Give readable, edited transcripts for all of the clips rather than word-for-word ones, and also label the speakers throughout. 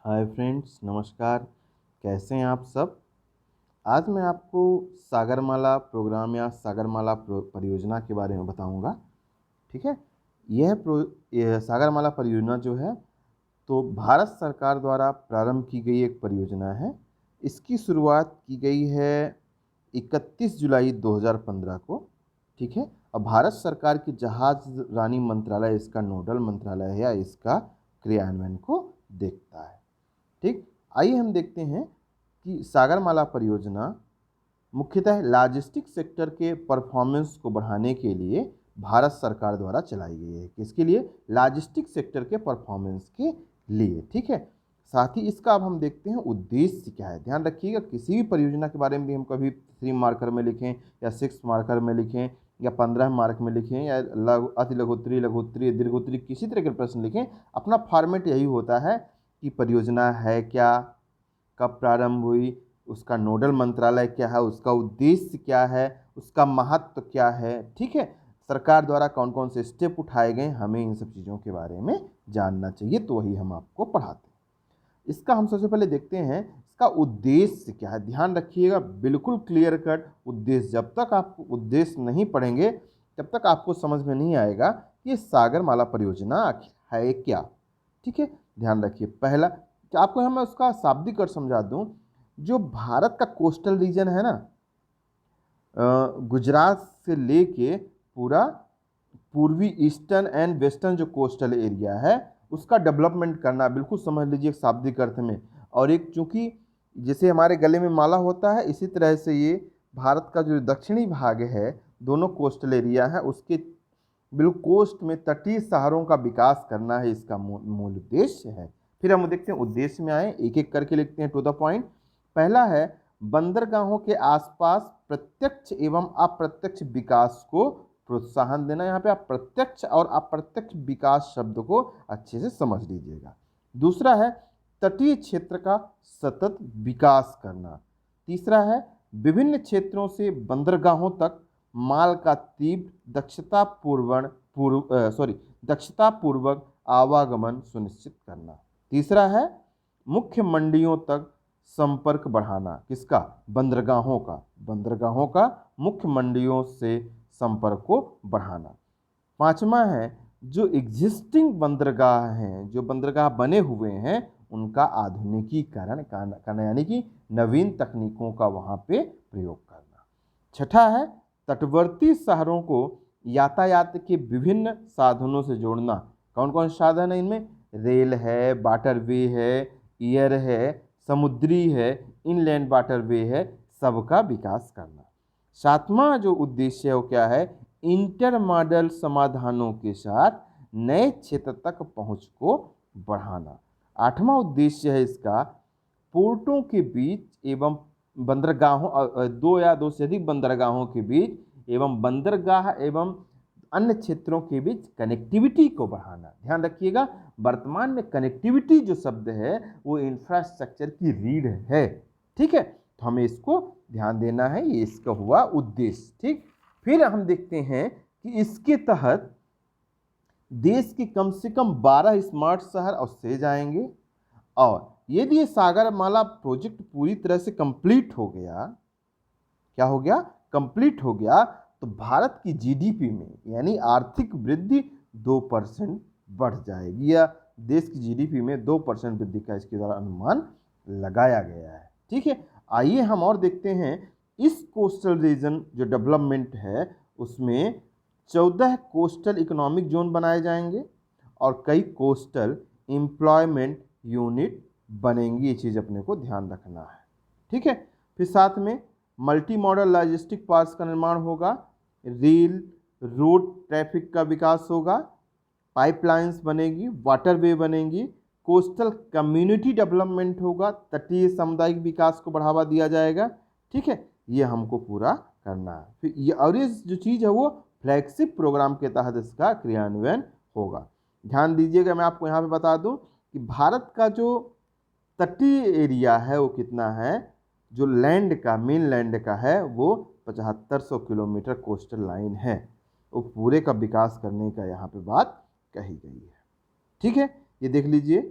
Speaker 1: Hi friends, नमस्कार। कैसे हैं आप सब। आज मैं आपको सागरमाला प्रोग्राम या सागरमाला परियोजना के बारे में बताऊंगा। ठीक है। यह सागरमाला परियोजना जो है तो भारत सरकार द्वारा प्रारंभ की गई एक परियोजना है। इसकी शुरुआत की गई है 31 जुलाई 2015 को। ठीक है। और भारत सरकार की जहाज रानी मंत्रालय इसका नोडल मंत्रालय है या इसका क्रियान्वयन को देखता है। ठीक। आइए हम देखते हैं कि सागरमाला परियोजना मुख्यतः लॉजिस्टिक सेक्टर के परफॉर्मेंस को बढ़ाने के लिए भारत सरकार द्वारा चलाई गई है। किसके लिए? लॉजिस्टिक सेक्टर के परफॉर्मेंस के लिए। ठीक है। साथ ही इसका अब हम देखते हैं उद्देश्य क्या है। ध्यान रखिएगा, किसी भी परियोजना के बारे में भी हम कभी 3 मार्कर में लिखें या 6 मार्कर में लिखें या 15 मार्क में लिखें या अति लघुत्तरी, लघुत्तरी, दीर्घोत्तरी, किसी तरह के प्रश्न लिखें, अपना फॉर्मेट यही होता है कि परियोजना है क्या, कब प्रारंभ हुई, उसका नोडल मंत्रालय क्या है, उसका उद्देश्य क्या है, उसका महत्व क्या है। ठीक है। सरकार द्वारा कौन कौन से स्टेप उठाए गए, हमें इन सब चीज़ों के बारे में जानना चाहिए, तो वही हम आपको पढ़ाते हैं। इसका हम सबसे पहले देखते हैं इसका उद्देश्य क्या है। ध्यान रखिएगा, बिल्कुल क्लियर कट उद्देश्य। जब तक आप उद्देश्य नहीं पढ़ेंगे तब तक आपको समझ में नहीं आएगा कि ये सागरमाला परियोजना है क्या। ठीक है। ध्यान रखिए, पहला आपको मैं उसका शाब्दिक अर्थ समझा दूं। जो भारत का कोस्टल रीजन है ना, गुजरात से लेके पूरा पूर्वी ईस्टर्न एंड वेस्टर्न जो कोस्टल एरिया है उसका डेवलपमेंट करना, बिल्कुल समझ लीजिए शाब्दिक अर्थ में। और एक चूंकि जैसे हमारे गले में माला होता है, इसी तरह से ये भारत का जो दक्षिणी भाग है, दोनों कोस्टल एरिया है, उसके बिल्कुल कोस्ट में तटीय शहरों का विकास करना है, इसका मूल उद्देश्य है। फिर हम देखते हैं उद्देश्य में आए, एक एक करके लिखते हैं टू द पॉइंट। पहला है बंदरगाहों के आसपास प्रत्यक्ष एवं अप्रत्यक्ष विकास को प्रोत्साहन देना। यहाँ पे आप प्रत्यक्ष और अप्रत्यक्ष विकास शब्द को अच्छे से समझ लीजिएगा। दूसरा है तटीय क्षेत्र का सतत विकास करना। तीसरा है विभिन्न क्षेत्रों से बंदरगाहों तक माल का तीव्र दक्षतापूर्वक आवागमन सुनिश्चित करना। तीसरा है मुख्य मंडियों तक संपर्क बढ़ाना। किसका? बंदरगाहों का मुख्य मंडियों से संपर्क को बढ़ाना। पांचवा है जो एग्जिस्टिंग बंदरगाह हैं, जो बंदरगाह बने हुए हैं, उनका आधुनिकीकरण करना, यानी कि नवीन तकनीकों का वहां पे प्रयोग करना। छठा है तटवर्ती शहरों को यातायात के विभिन्न साधनों से जोड़ना। कौन कौन से साधन है इनमें? रेल है, वाटरवे है, एयर है, समुद्री है, इनलैंड वाटरवे है, सबका विकास करना। सातवां जो उद्देश्य है वो क्या है? इंटरमॉडल समाधानों के साथ नए क्षेत्र तक पहुंच को बढ़ाना। आठवां उद्देश्य है इसका पोर्टों के बीच एवं बंदरगाहों, दो या दो से अधिक बंदरगाहों के बीच एवं बंदरगाह एवं अन्य क्षेत्रों के बीच कनेक्टिविटी को बढ़ाना। ध्यान रखिएगा, वर्तमान में कनेक्टिविटी जो शब्द है वो इंफ्रास्ट्रक्चर की रीढ़ है। ठीक है, तो हमें इसको ध्यान देना है, ये इसका हुआ उद्देश्य। ठीक। फिर हम देखते हैं कि इसके तहत देश के कम से कम 12 स्मार्ट शहर उससे जाएंगे। और यदि ये सागरमाला प्रोजेक्ट पूरी तरह से कंप्लीट हो गया, क्या हो गया? कंप्लीट हो गया, तो भारत की जीडीपी में यानी आर्थिक वृद्धि 2% बढ़ जाएगी, या देश की जीडीपी में 2% वृद्धि का इसके द्वारा अनुमान लगाया गया है। ठीक है। आइए हम और देखते हैं इस कोस्टल रीजन जो डेवलपमेंट है उसमें 14 कोस्टल इकोनॉमिक जोन बनाए जाएंगे और कई कोस्टल एम्प्लॉयमेंट यूनिट बनेंगी। ये चीज़ अपने को ध्यान रखना है। ठीक है। फिर साथ में मल्टी मॉडल लॉजिस्टिक पार्क्स का निर्माण होगा, रेल रोड ट्रैफिक का विकास होगा, पाइपलाइंस बनेगी, वाटरवे बनेंगी, कोस्टल कम्युनिटी डेवलपमेंट होगा, तटीय सामुदायिक विकास को बढ़ावा दिया जाएगा। ठीक है, ये हमको पूरा करना है। फिर ये और ये जो चीज़ है वो फ्लैगशिप प्रोग्राम के तहत इसका क्रियान्वयन होगा। ध्यान दीजिएगा, मैं आपको यहाँ पे बता दूं कि भारत का जो तटीय एरिया है वो कितना है, जो लैंड का मेन लैंड का है वो 7500 किलोमीटर कोस्टल लाइन है, वो पूरे का विकास करने का यहाँ पे बात कही गई है। ठीक है, ये देख लीजिए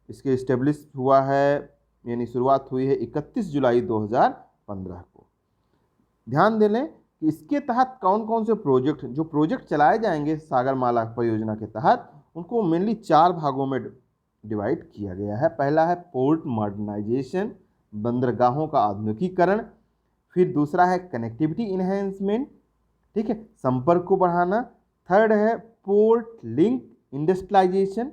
Speaker 1: इसके इस्टेब्लिश हुआ है, यानी शुरुआत हुई है 31 जुलाई 2015 को। ध्यान दे लें कि इसके तहत कौन कौन से प्रोजेक्ट चलाए जाएंगे सागरमाला परियोजना के तहत, उनको मेनली 4 भागों में डिवाइड किया गया है। पहला है पोर्ट मॉडर्नाइजेशन, बंदरगाहों का आधुनिकीकरण। फिर दूसरा है कनेक्टिविटी इन्हेंसमेंट, ठीक है, संपर्क को बढ़ाना। थर्ड है पोर्ट लिंक इंडस्ट्रियलाइजेशन,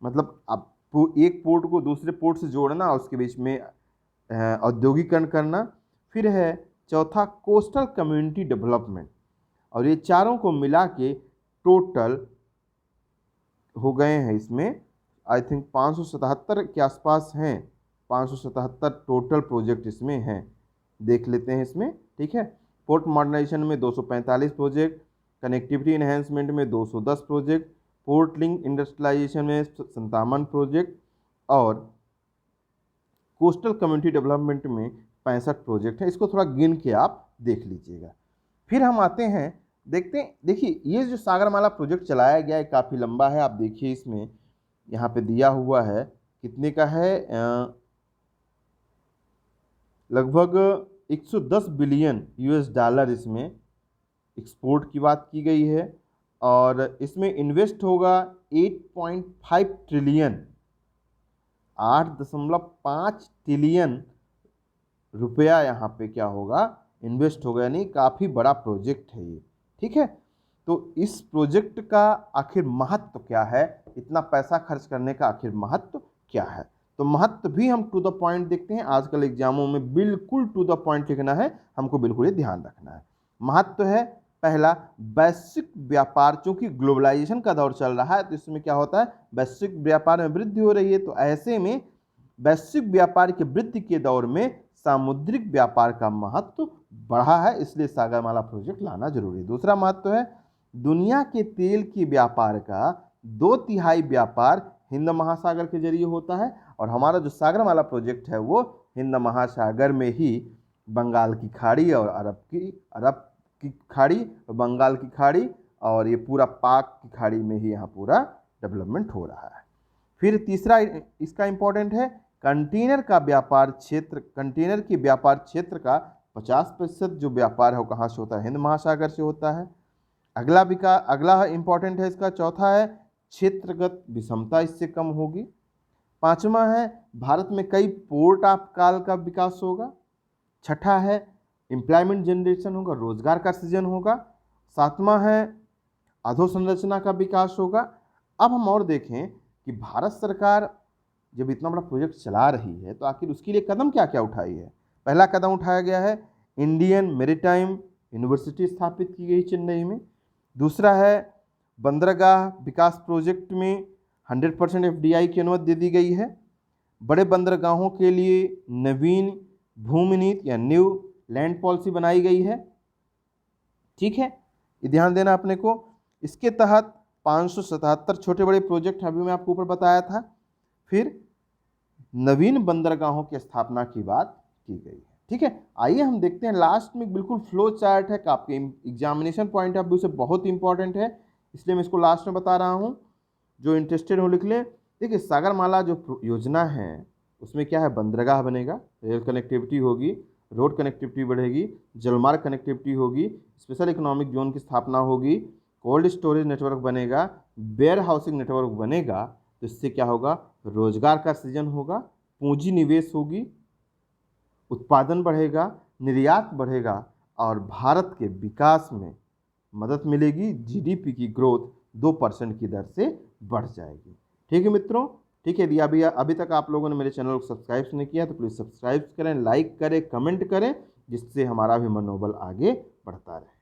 Speaker 1: मतलब अब एक पोर्ट को दूसरे पोर्ट से जोड़ना, उसके बीच में औद्योगिकरण करना। फिर है चौथा कोस्टल कम्युनिटी डेवलपमेंट। और ये चारों को मिला के टोटल हो गए हैं इसमें आई थिंक 577 के आसपास हैं, 577 टोटल प्रोजेक्ट इसमें हैं। देख लेते हैं इसमें, ठीक है। पोर्ट मॉडर्नाइजेशन में 245 प्रोजेक्ट, कनेक्टिविटी इन्हेंसमेंट में 210 प्रोजेक्ट, पोर्ट लिंक इंडस्ट्रियलाइजेशन में 57 प्रोजेक्ट और कोस्टल कम्युनिटी डेवलपमेंट में 65 प्रोजेक्ट है। इसको थोड़ा गिन के आप देख लीजिएगा। फिर हम आते हैं, देखते हैं, देखिए ये जो सागरमाला प्रोजेक्ट चलाया गया है काफ़ी लंबा है। आप देखिए इसमें यहाँ पे दिया हुआ है कितने का है, लगभग 110 बिलियन यूएस डॉलर इसमें एक्सपोर्ट की बात की गई है। और इसमें इन्वेस्ट होगा 8.5 ट्रिलियन, 8.5 ट्रिलियन रुपया यहाँ पे क्या होगा, इन्वेस्ट होगा, यानी काफ़ी बड़ा प्रोजेक्ट है ये, ठीक है। तो इस प्रोजेक्ट का आखिर महत्व क्या है, इतना पैसा खर्च करने का आखिर महत्व क्या है, तो महत्व भी हम टू द पॉइंट देखते हैं। आजकल एग्जामों में बिल्कुल टू द पॉइंट लिखना है, हमको बिल्कुल ये ध्यान रखना है। महत्व है पहला, वैश्विक व्यापार, चूंकि ग्लोबलाइजेशन का दौर चल रहा है तो इसमें क्या होता है, वैश्विक व्यापार में वृद्धि हो रही है। तो ऐसे में वैश्विक व्यापार की वृद्धि के दौर में सामुद्रिक व्यापार का महत्व बढ़ा है, इसलिए सागरमाला प्रोजेक्ट लाना जरूरी है। दूसरा महत्व है, दुनिया के तेल के व्यापार का 2/3 व्यापार हिंद महासागर के जरिए होता है। और हमारा जो सागरमाला प्रोजेक्ट है वो हिंद महासागर में ही बंगाल की खाड़ी और अरब की खाड़ी, बंगाल की खाड़ी और ये पूरा पाक की खाड़ी में ही यहाँ पूरा डेवलपमेंट हो रहा है। फिर तीसरा इसका इम्पोर्टेंट है, कंटेनर का व्यापार क्षेत्र, कंटेनर के व्यापार क्षेत्र का 50% जो व्यापार है वो कहाँ से होता है, हिंद महासागर से होता है। अगला इम्पोर्टेंट है इसका, चौथा है क्षेत्रगत विषमता इससे कम होगी। पांचवा है भारत में कई पोर्ट ऑफ कॉल का विकास होगा। छठा है एम्प्लॉयमेंट जनरेशन होगा, रोजगार का सृजन होगा। सातवां है अधोसंरचना का विकास होगा। अब हम और देखें कि भारत सरकार जब इतना बड़ा प्रोजेक्ट चला रही है तो आखिर उसके लिए कदम क्या क्या उठाई है। पहला कदम उठाया गया है, इंडियन मैरीटाइम यूनिवर्सिटी स्थापित की गई चेन्नई में। दूसरा है बंदरगाह विकास प्रोजेक्ट में 100% FDI की अनुमति दे दी गई है। बड़े बंदरगाहों के लिए नवीन भूमि नीति या न्यू लैंड पॉलिसी बनाई गई है, ठीक है, ये ध्यान देना अपने को। इसके तहत 577 छोटे बड़े प्रोजेक्ट अभी मैं आपको ऊपर बताया था। फिर नवीन बंदरगाहों की स्थापना की बात की गई है, ठीक है। आइए हम देखते हैं, लास्ट में बिल्कुल फ्लो चार्ट है, आपके एग्जामिनेशन पॉइंट ऑफ व्यू से बहुत इंपॉर्टेंट है, इसलिए मैं इसको लास्ट में बता रहा हूँ, जो इंटरेस्टेड हो लिख लें। देखिए सागरमाला जो योजना है उसमें क्या है, बंदरगाह बनेगा, रेल कनेक्टिविटी होगी, रोड कनेक्टिविटी बढ़ेगी, जलमार्ग कनेक्टिविटी होगी, स्पेशल इकोनॉमिक जोन की स्थापना होगी, कोल्ड स्टोरेज नेटवर्क बनेगा, वेयर हाउसिंग नेटवर्क बनेगा। तो इससे क्या होगा, रोजगार का सृजन होगा, पूंजी निवेश होगी, उत्पादन बढ़ेगा, निर्यात बढ़ेगा और भारत के विकास में मदद मिलेगी। GDP की ग्रोथ 2% की दर से बढ़ जाएगी, ठीक है मित्रों, ठीक है। यदि अभी तक आप लोगों ने मेरे चैनल को सब्सक्राइब नहीं किया तो प्लीज़ सब्सक्राइब करें, लाइक करें, कमेंट करें, जिससे हमारा भी मनोबल आगे बढ़ता रहे।